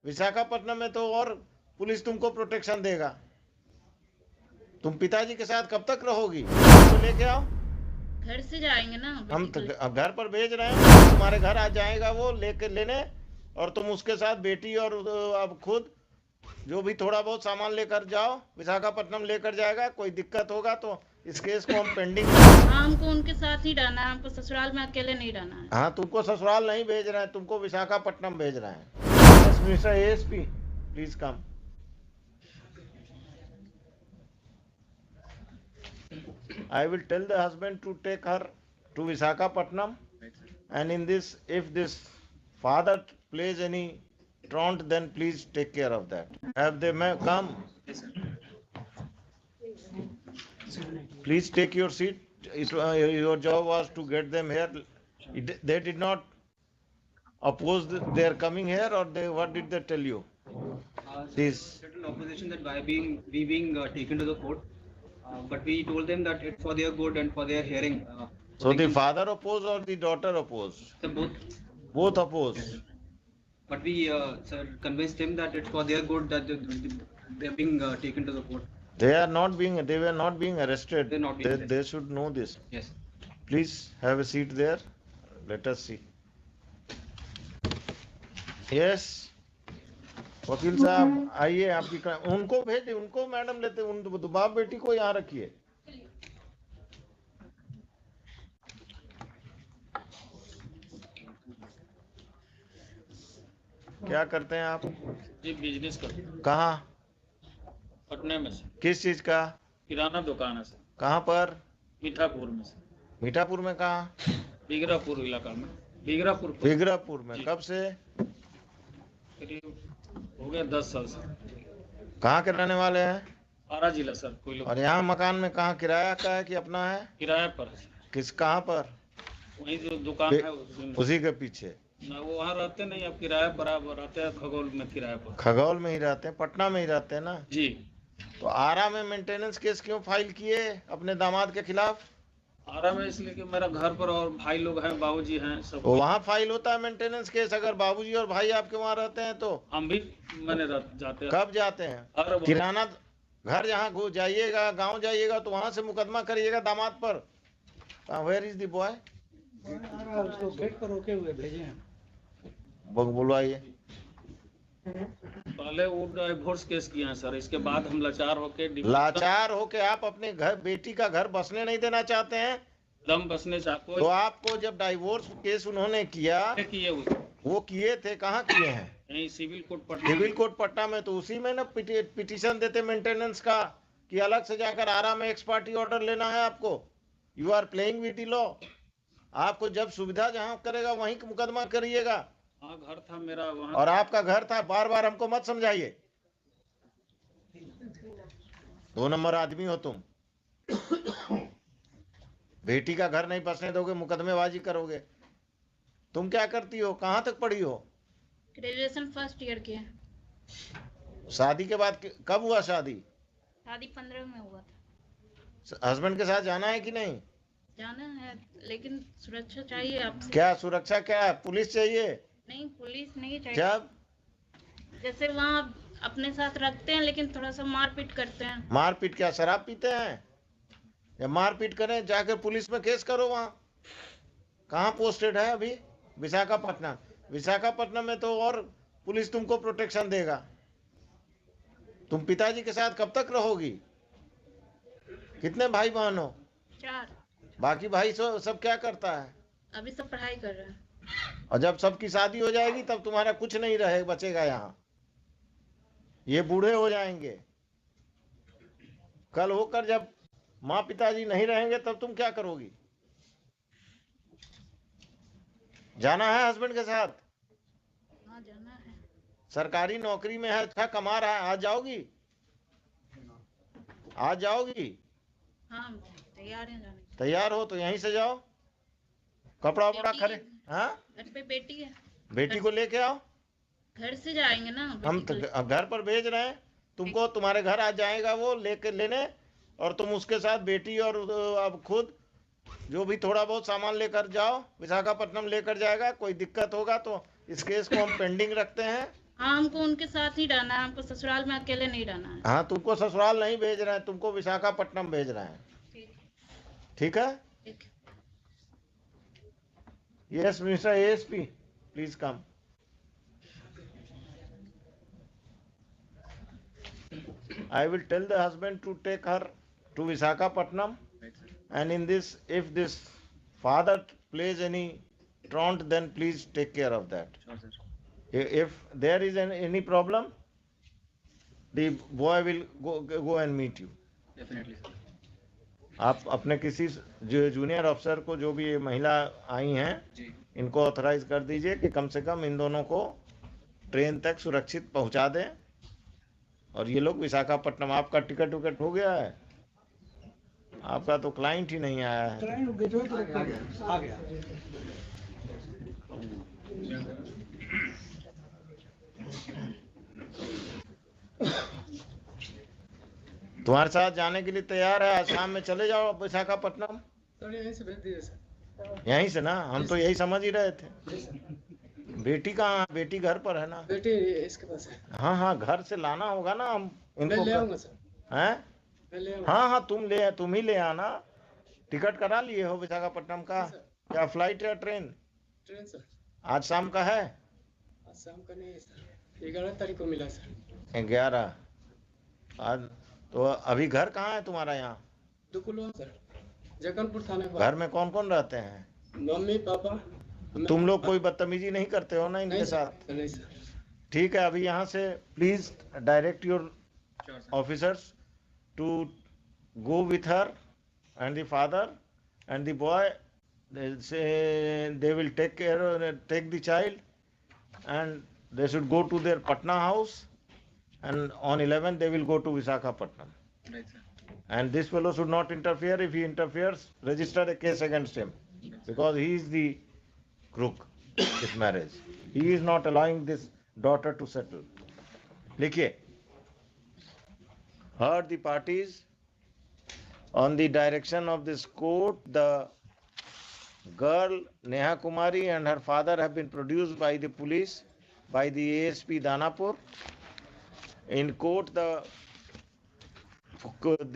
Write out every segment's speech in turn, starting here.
विशाखापट्टनम में तो और पुलिस तुमको प्रोटेक्शन देगा। तुम पिताजी के साथ कब तक रहोगी? तो लेके आओ, घर से जाएंगे ना हम बेटी को। घर पर भेज रहे हैं, तुम्हारे घर आ जाएगा वो लेके लेने, और तुम उसके साथ बेटी और अब खुद जो भी थोड़ा बहुत सामान लेकर जाओ, विशाखापट्टनम लेकर जाएगा। कोई दिक्कत होगा तो इस केस को हम पेंडिंग। हाँ, हमको उनके साथ ही रहना है, हमको ससुराल में अकेले नहीं रहना है। हाँ, तुमको ससुराल नहीं भेज रहे हैं, तुमको विशाखापट्टनम भेज रहे हैं। Mister ASP, please come. I will tell the husband to take her to Visakhapatnam, and in this, if this father plays any taunt, then please take care of that. Have they come? Please take your seat. Your job was to get them here. They did not oppose their coming here, or what did they tell you? This Certain opposition that we being taken to the court, but we told them that it's for their good and for their hearing. So the father opposed or the daughter opposed? Both. Both opposed. But we convinced them that it's for their good that they're being taken to the court. They were not being arrested. They're not being arrested. They should know this. Yes. Please have a seat there. Let us see. Yes. वकील साहब आइए, आपकी उनको भेजिए, उनको madam लेते, उन बाप बेटी को यहाँ रखिए। क्या करते हैं आप? जी बिजनेस करते हैं। कहाँ? पटने में से। किस चीज का? किराना दुकान है सर। कहाँ पर? मीठापुर में से। मीठापुर में कहाँ? बिगरापुर इलाका में। बिगरापुर में। कब से? करीब हो गया 10 साल से। कहाँ के रहने वाले हैं? आरा जिला सर। कोई लोग। और यहाँ मकान में कहाँ किराया का है कि अपना है? किराए पर है। किस कहाँ पर? वही जो दुकान है उसी के पीछे ना, वो वहाँ रहते नहीं, अब किराए बराबर रहते हैं। खगौल में किराए पर। खगौल में ही रहते हैं, पटना में ही रहते हैं ना जी। तो आरा में मेंटेनेंस केस क्यों फाइल किए अपने दामाद के खिलाफ? आरा में इसलिए कि मेरा घर पर और भाई लोग हैं, बाबूजी हैं सब। वहाँ फाइल होता है मेंटेनेंस केस, अगर बाबूजी और भाई आपके वहाँ रहते हैं तो? हम भी मैंने जाते हैं। कब जाते हैं? किराना घर जहाँ जाइएगा, गांव जाइएगा तो वहाँ से मुकदमा करिएगा दामाद पर। Where is the boy? उसको गेट पर रोके हुए भेजे हैं। बुलवाइए। पहले वो डिवोर्स केस किए हैं सर, इसके बाद हम लाचार होके आप अपने घर बेटी का घर बसने नहीं देना चाहते हैं? दम बसने चाहते तो आपको जब डाइवोर्स केस उन्होंने किया, वो किए थे, कहाँ किए हैं? नहीं, सिविल कोर्ट पटना में। तो उसी में ना पिटीशन देते मेंटेनेंस का, कि अलग से जाकर आरा में एक्स पार्टी ऑर्डर लेना है आपको? You are playing with the law. आपको जब सुविधा जहाँ करेगा वहीं मुकदमा करिएगा। हाँ, घर था मेरा वहाँ। और आपका घर था, बार बार हमको मत समझाइए। 2 नंबर आदमी हो तुम। बेटी का घर नहीं बसने दोगे, मुकदमेबाजी करोगे। तुम क्या करती हो? कहाँ तक पढ़ी हो? ग्रेजुएशन फर्स्ट ईयर के। शादी के बाद कब हुआ शादी? शादी 15 में हुआ था। हस्बैंड के साथ जाना है कि नहीं? जाना है, लेकिन सुरक्षा चाहिए आपसे। क्या सुरक्षा? क्या है? पुलिस चाहिए? नहीं, पुलिस नहीं चाहिए। जब जैसे वहाँ अपने साथ रखते हैं, लेकिन थोड़ा सा मारपीट करते हैं। मारपीट क्या, शराब पीते हैं? या मारपीट करें, जाकर पुलिस में केस करो। वहाँ कहाँ पोस्टेड है अभी? विशाखापट्टनम। विशाखापट्टनम में तो और पुलिस तुमको प्रोटेक्शन देगा। तुम पिताजी के साथ कब तक रहोगी? कितने भाई बहन हो? 4। बाकी भाई सब क्या करता है? अभी सब पढ़ाई कर रहे हैं। और जब सबकी शादी हो जाएगी तब तुम्हारा कुछ नहीं रहे बचेगा यहाँ। ये बूढ़े हो जाएंगे। कल होकर जब माँ पिताजी नहीं रहेंगे तब तुम क्या करोगी? जाना है हस्बैंड के साथ? हाँ, जाना है। सरकारी नौकरी में है, अच्छा कमा रहा है। आज जाओगी? आज जाओगी? हाँ, तैयार हैं जाने। तैयार हो तो यहीं से जाओ, कपड़ा वपड़ा खरे। हाँ, घर पे बेटी है। बेटी को लेके आओ। घर से जाएंगे ना हम घर पर भेज रहे हैं तुमको, तुम्हारे घर आ जाएगा वो लेने, और तुम उसके साथ बेटी और अब खुद जो भी थोड़ा बहुत सामान लेकर जाओ। विशाखापट्टनम लेकर जाएगा। कोई दिक्कत होगा तो इस केस को हम पेंडिंग रखते हैं। हाँ, हमको उनके साथ ही रहना है, हमको ससुराल में अकेले नहीं रहना है। हाँ, तुमको ससुराल नहीं भेज रहे हैं, तुमको विशाखापट्टनम भेज रहे हैं। ठीक है। ठीक। Yes mister ASP, please come. I will tell the husband to take her to Visakhapatnam, and in this, if this father plays any truant, then please take care of that. If there is any problem, the boy will go and meet you. Definitely, sir. आप अपने किसी junior अफसर को, जो भी ये महिला आई हैं, जी। इनको ऑथराइज कर दीजिए कि कम से कम इन दोनों को ट्रेन तक सुरक्षित पहुंचा दें। और ये लोग विशाखापट्टनम, आपका टिकट विकट हो गया है? आपका तो क्लाइंट ही नहीं आया है। क्लाइंट गेटवे पे रखा गया, आ गया। तुम्हारे साथ जाने के लिए तैयार है, आज शाम में चले जाओ विशाखापट्टनम। सर यहीं से भेज दीजिए सर। यहीं से ना, हम तो यही समझ ही रहे थे। जी सर। बेटी कहाँ? बेटी घर पर है ना? बेटी इसके पास है। हाँ हाँ, घर से लाना होगा ना, हम मैं इनको ले आऊंगा सर। हैं? मैं ले आऊंगा। हाँ हाँ, तुम ही ले आना। टिकट करा लिए हो विशाखापट्टनम का? क्या फ्लाइट या ट्रेन? Train sir. आज शाम का है? आज शाम का नहीं है सर, 11 तारीख को मिला सर। 11 आज। तो अभी घर कहाँ है तुम्हारा? यहाँ दुकुलवा सर, जगनपुर थाने पर। घर में कौन कौन रहते हैं? Mummy papa. तुम लोग कोई बदतमीजी नहीं करते हो ना इनके नहीं साथ? सर, नहीं सर। ठीक है, अभी यहाँ से please direct your officers to go with her and the father and the boy. They say they will take the child, and they should go to their Patna house, and on 11th they will go to Visakhapatnam. Right, sir. And this fellow should not interfere. If he interferes, register a case against him, because he is the crook this marriage. He is not allowing this daughter to settle. Likhiye, heard the parties. On the direction of this court, the girl Neha Kumari and her father have been produced by the police, by the ASP Danapur. In court,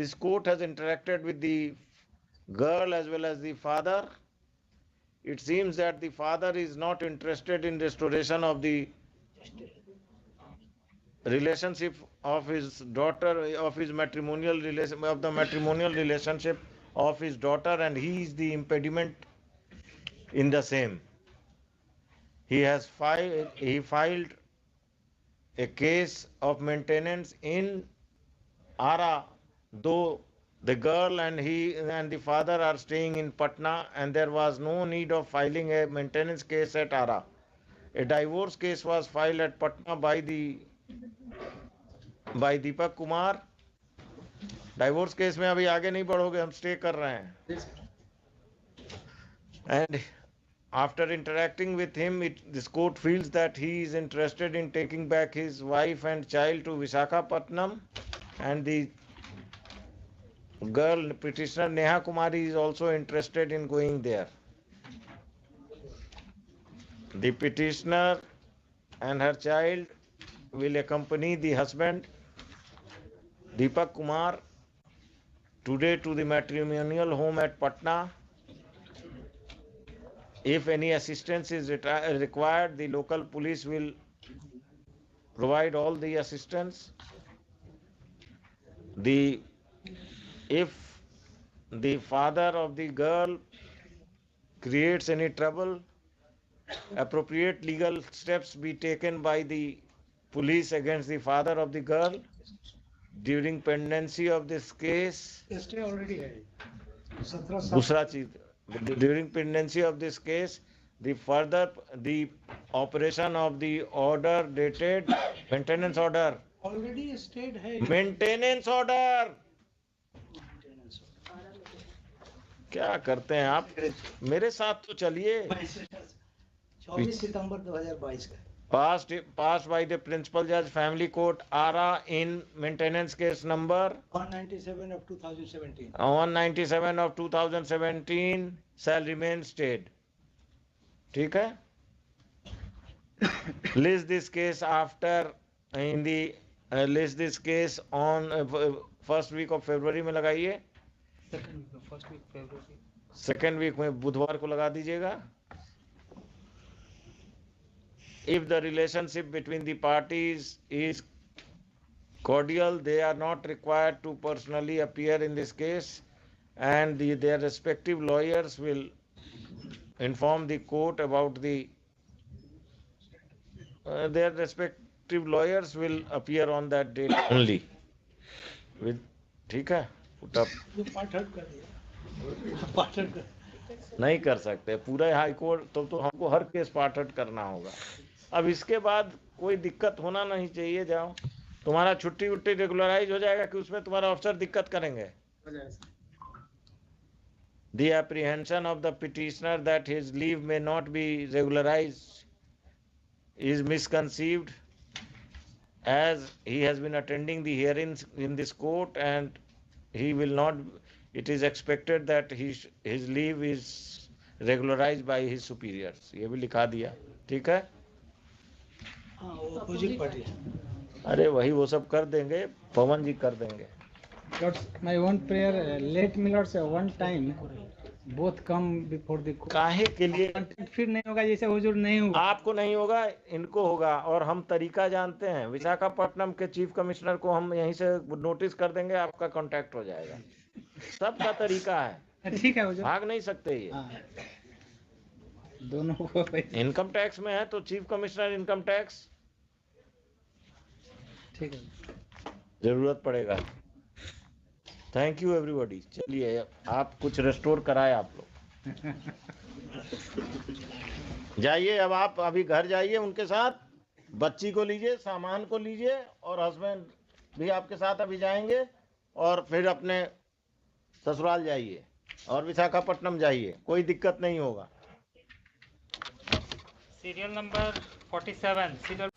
this court has interacted with the girl as well as the father. It seems that the father is not interested in restoration of the relationship of his daughter, of his matrimonial relation, of the matrimonial relationship of his daughter, and he is the impediment in the same. He filed a case of maintenance in Ara, though the girl and the father are staying in Patna, and there was no need of filing a maintenance case at Ara. A divorce case was filed at Patna by Deepak Kumar. Divorce case में अभी आगे नहीं बढ़ोगे, हम stay कर रहे हैं। And after interacting with him, this court feels that he is interested in taking back his wife and child to Visakhapatnam, and the girl petitioner Neha Kumari is also interested in going there. The petitioner and her child will accompany the husband Deepak Kumar today to the matrimonial home at Patna. If any assistance is required, the local police will provide all the assistance. If the father of the girl creates any trouble, appropriate legal steps be taken by the police against the father of the girl. During pendency of this case, stay already है 17 साल। दूसरा चीज, during pendency of this case, the operation of the order dated maintenance order, already stayed है। maintenance order, क्या करते हैं आप? मेरे साथ तो चलिए। 24 सितंबर 2022 का passed by the principal judge, family court, Ara, in maintenance case number 197 of 2017। 197 of 2017 shall remain stayed. ठीक है? list this case after in the list this case on first week of February में लगाइए, second week में बुधवार को लगा दीजिएगा. If the relationship between the parties is cordial, they are not required to personally appear in this case, and their respective lawyers will inform the court about the their respective lawyers will appear on that date only. With ठीक है, put up. नहीं कर सकते पूरा high court, तो हमको हर case part करना होगा. अब इसके बाद कोई दिक्कत होना नहीं चाहिए. जाओ, तुम्हारा छुट्टी उट्टी रेगुलराइज हो जाएगा कि उसमें तुम्हारा अफसर दिक्कत करेंगे. The apprehension of the petitioner that his leave may not be regularized is misconceived, as he has been attending the hearings in this court and he will not. It is expected that his leave is regularized by his superiors. ये भी लिखा दिया. ठीक है. अरे वही वो सब कर देंगे, पवन जी कर देंगे. My one prayer, let me Lord say one time both come before the court. काहे के लिए? फिर नहीं होगा जैसे हुजूर नहीं होगा. आपको नहीं होगा, इनको होगा. और हम तरीका जानते हैं. विशाखापट्टनम के चीफ कमिश्नर को हम यहीं से नोटिस कर देंगे, आपका कांटेक्ट हो जाएगा. सबका तरीका है. ठीक है हुजूर. भाग नहीं सकते ये. दोनों को इनकम टैक्स में है तो चीफ कमिश्नर इनकम टैक्स. ठीक है, जरूरत पड़ेगा. Thank you everybody. चलिए, आप कुछ रेस्टोर कराए आप लोग. जाइए, अब आप अभी घर जाइए, उनके साथ बच्ची को लीजिए, सामान को लीजिए, और हस्बैंड भी आपके साथ अभी जाएंगे, और फिर अपने ससुराल जाइए और विशाखापट्टनम जाइए. कोई दिक्कत नहीं होगा. Serial number 47 serial